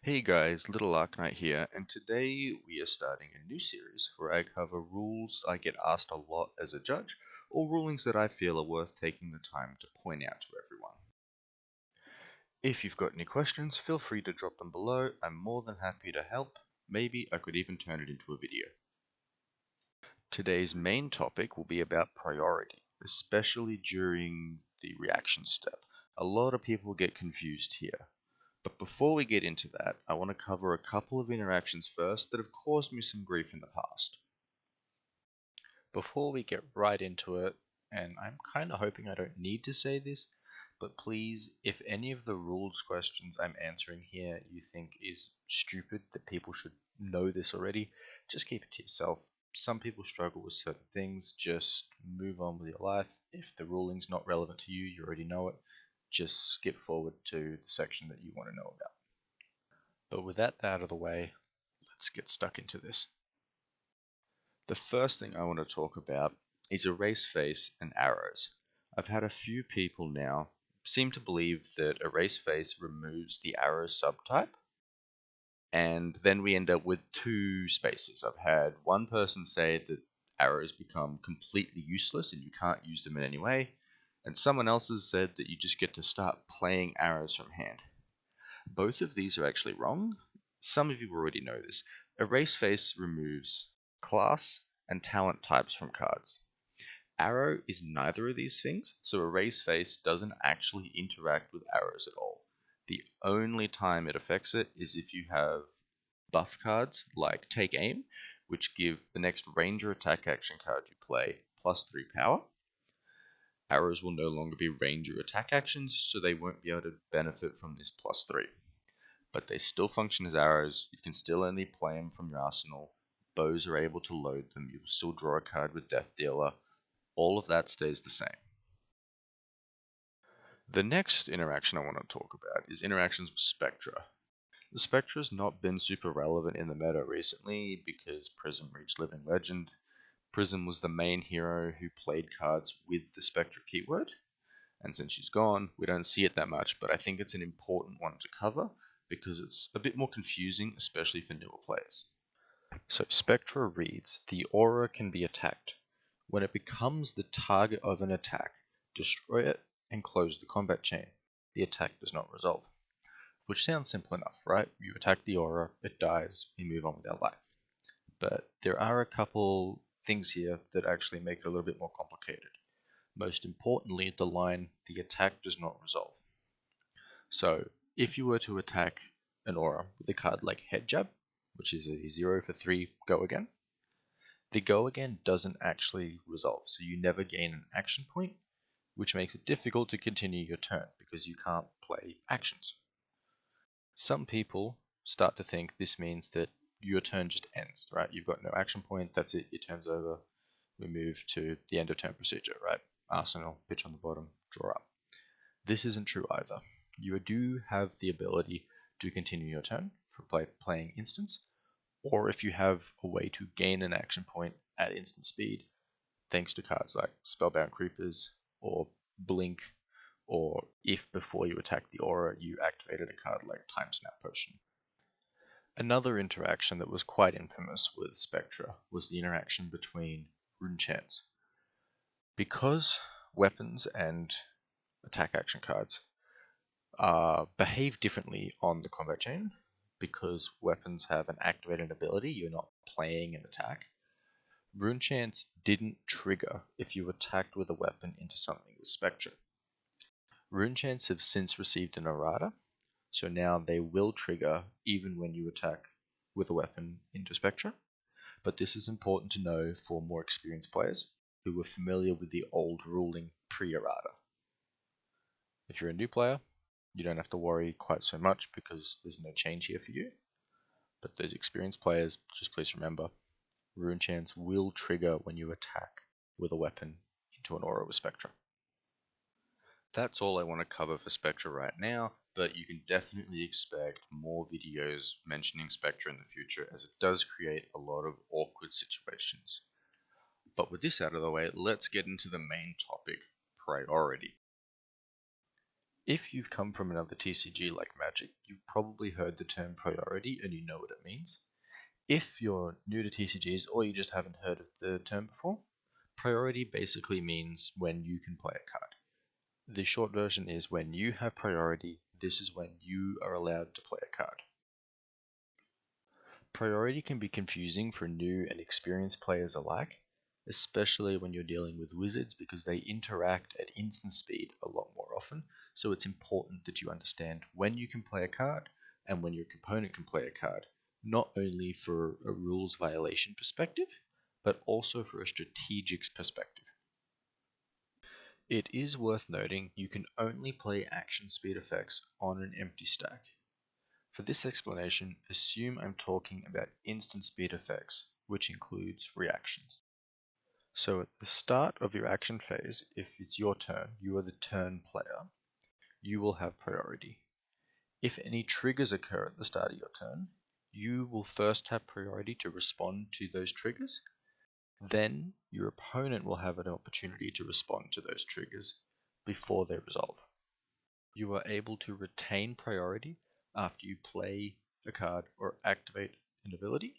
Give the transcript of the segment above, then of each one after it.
Hey guys, Little Arknight here, and today we are starting a new series where I cover rules I get asked a lot as a judge, or rulings that I feel are worth taking the time to point out to everyone. If you've got any questions, feel free to drop them below. I'm more than happy to help. Maybe I could even turn it into a video. Today's main topic will be about priority, especially during the reaction step. A lot of people get confused here. But before we get into that, I want to cover a couple of interactions first that have caused me some grief in the past. Before we get right into it, and I'm kind of hoping I don't need to say this, but please, if any of the rules questions I'm answering here you think is stupid, that people should know this already, just keep it to yourself. Some people struggle with certain things, just move on with your life. If the ruling's not relevant to you, you already know it, just skip forward to the section that you want to know about. But with that out of the way, let's get stuck into this. The first thing I want to talk about is erase face and arrows. I've had a few people now seem to believe that erase face removes the arrow subtype, and then we end up with two spaces. I've had one person say that arrows become completely useless and you can't use them in any way, and someone else has said that you just get to start playing arrows from hand. Both of these are actually wrong. Some of you already know this. Erase face removes class and talent types from cards. Arrow is neither of these things, so erase face doesn't actually interact with arrows at all. The only time it affects it is if you have buff cards like Take Aim, which give the next ranger attack action card you play +3 power. Arrows will no longer be ranger attack actions, so they won't be able to benefit from this +3. But they still function as arrows. You can still only play them from your arsenal. Bows are able to load them. You'll still draw a card with Death Dealer. All of that stays the same. The next interaction I want to talk about is interactions with Spectra. The Spectra's not been super relevant in the meta recently because Prism reached Living Legend. Prism was the main hero who played cards with the Spectra keyword, and since she's gone, we don't see it that much, but I think it's an important one to cover because it's a bit more confusing, especially for newer players. So Spectra reads, the aura can be attacked. When it becomes the target of an attack, destroy it and close the combat chain. The attack does not resolve. Which sounds simple enough, right? You attack the aura, it dies, you move on with our life. But there are a couple things here that actually make it a little bit more complicated. Most importantly, the line, the attack does not resolve. So if you were to attack an aura with a card like Head Jab, which is a 0 for 3 go again, the go again doesn't actually resolve, so you never gain an action point, which makes it difficult to continue your turn because you can't play actions. Some people start to think this means that your turn just ends, right? You've got no action point, that's it, your turn's over. We move to the end of turn procedure, right? Arsenal, pitch on the bottom, draw up. This isn't true either. You do have the ability to continue your turn for playing instance, or if you have a way to gain an action point at instant speed, thanks to cards like Spellbound Creepers or Blink, or if before you attack the aura you activated a card like Time Snap Potion. Another interaction that was quite infamous with Spectra was the interaction between Rune Chants. Because weapons and attack action cards behave differently on the combat chain, because weapons have an activated ability, you're not playing an attack. Rune Chants didn't trigger if you attacked with a weapon into something with Spectra. Rune Chants have since received an errata, so now they will trigger even when you attack with a weapon into Spectra. But this is important to know for more experienced players who were familiar with the old ruling pre-errata. If you're a new player, you don't have to worry quite so much because there's no change here for you. But those experienced players, just please remember, Rune Chants will trigger when you attack with a weapon into an aura with Spectra. That's all I want to cover for Spectra right now, but you can definitely expect more videos mentioning Spectra in the future as it does create a lot of awkward situations. But with this out of the way, let's get into the main topic, priority. If you've come from another TCG like Magic, you've probably heard the term priority and you know what it means. If you're new to TCGs or you just haven't heard of the term before, priority basically means when you can play a card. The short version is when you have priority, this is when you are allowed to play a card. Priority can be confusing for new and experienced players alike, especially when you're dealing with wizards because they interact at instant speed a lot more often, so it's important that you understand when you can play a card and when your opponent can play a card, not only for a rules violation perspective, but also for a strategic perspective. It is worth noting you can only play action speed effects on an empty stack. For this explanation, assume I'm talking about instant speed effects, which includes reactions. So at the start of your action phase, if it's your turn, you are the turn player, you will have priority. If any triggers occur at the start of your turn, you will first have priority to respond to those triggers, then your opponent will have an opportunity to respond to those triggers before they resolve. You are able to retain priority after you play a card or activate an ability.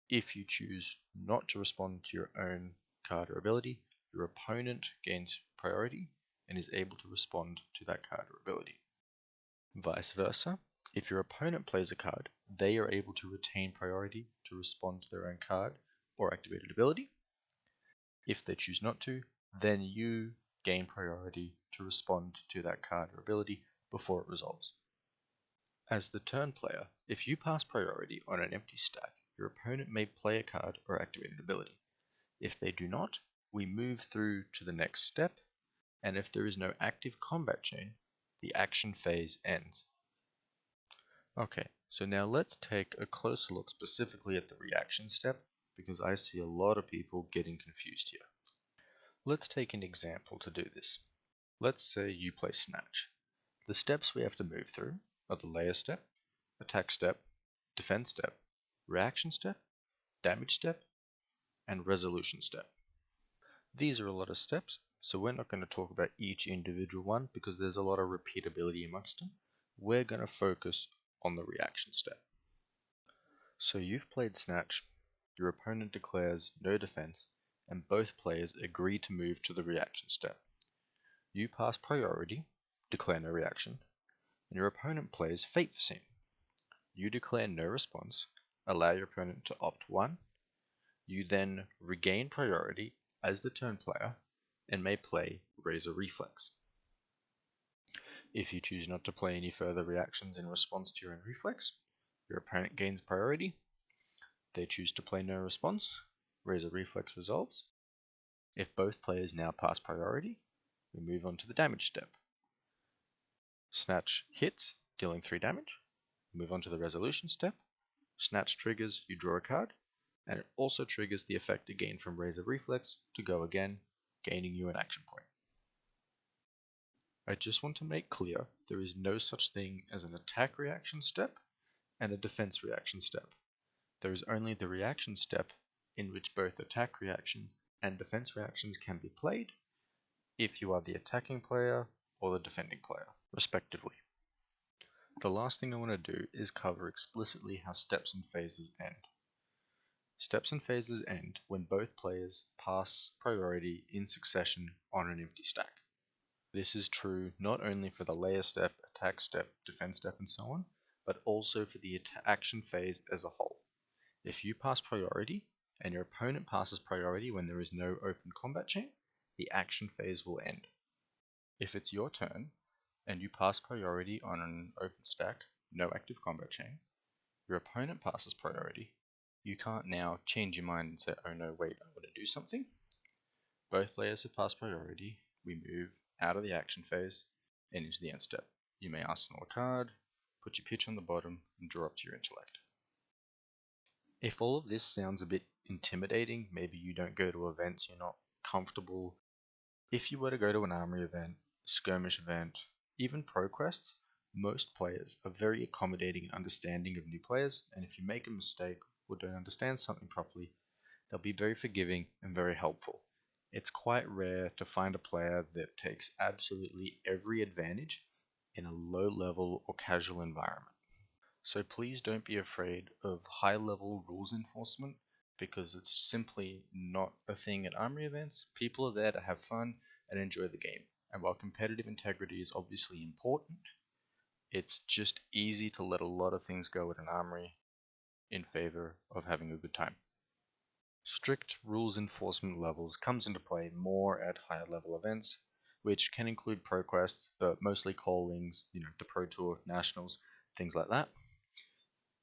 If you choose not to respond to your own card or ability, your opponent gains priority and is able to respond to that card or ability. Vice versa, if your opponent plays a card, they are able to retain priority to respond to their own card or activated ability. If they choose not to, then you gain priority to respond to that card or ability before it resolves. As the turn player, if you pass priority on an empty stack, your opponent may play a card or activate an ability. If they do not, we move through to the next step, and if there is no active combat chain, the action phase ends. Okay, so now let's take a closer look specifically at the reaction step, because I see a lot of people getting confused here. Let's take an example to do this. Let's say you play Snatch. The steps we have to move through are the layer step, attack step, defense step, reaction step, damage step, and resolution step. These are a lot of steps, so we're not going to talk about each individual one because there's a lot of repeatability amongst them. We're going to focus on the reaction step. So you've played Snatch, your opponent declares no defense, and both players agree to move to the reaction step. You pass priority, declare no reaction, and your opponent plays Fate for Scene. You declare no response, allow your opponent to opt 1. You then regain priority as the turn player and may play Razor Reflex. If you choose not to play any further reactions in response to your own reflex, your opponent gains priority. They choose to play no response, Razor Reflex resolves. If both players now pass priority, we move on to the damage step. Snatch hits, dealing 3 damage. Move on to the resolution step. Snatch triggers, you draw a card, and it also triggers the effect again from Razor Reflex to go again, gaining you an action point. I just want to make clear there is no such thing as an attack reaction step and a defense reaction step. There is only the reaction step in which both attack reactions and defense reactions can be played if you are the attacking player or the defending player, respectively. The last thing I want to do is cover explicitly how steps and phases end. Steps and phases end when both players pass priority in succession on an empty stack. This is true not only for the layer step, attack step, defense step, and so on, but also for the action phase as a whole. If you pass priority, and your opponent passes priority when there is no open combat chain, the action phase will end. If it's your turn, and you pass priority on an open stack, no active combat chain, your opponent passes priority, you can't now change your mind and say, oh no, wait, I want to do something. Both players have passed priority, we move out of the action phase and into the end step. You may arsenal a card, put your pitch on the bottom, and draw up to your intellect. If all of this sounds a bit intimidating, maybe you don't go to events, you're not comfortable. If you were to go to an armory event, skirmish event, even pro quests, most players are very accommodating and understanding of new players, and if you make a mistake or don't understand something properly, they'll be very forgiving and very helpful. It's quite rare to find a player that takes absolutely every advantage in a low level or casual environment. So please don't be afraid of high level rules enforcement because it's simply not a thing at Armory events. People are there to have fun and enjoy the game. And while competitive integrity is obviously important, it's just easy to let a lot of things go at an Armory in favor of having a good time. Strict rules enforcement levels comes into play more at higher level events, which can include ProQuests, but mostly callings, the Pro Tour, Nationals, things like that.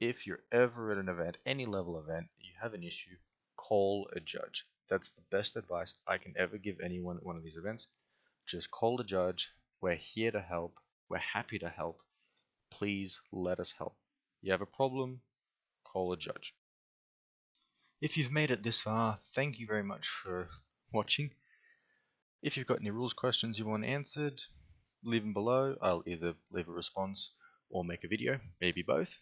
If you're ever at an event, any level event, you have an issue, call a judge. That's the best advice I can ever give anyone at one of these events. Just call a judge. We're here to help. We're happy to help. Please let us help. You have a problem, call a judge. If you've made it this far, thank you very much for watching. If you've got any rules questions you want answered, leave them below. I'll either leave a response or make a video, maybe both.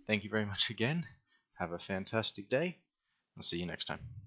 Thank you very much again. Have a fantastic day. I'll see you next time.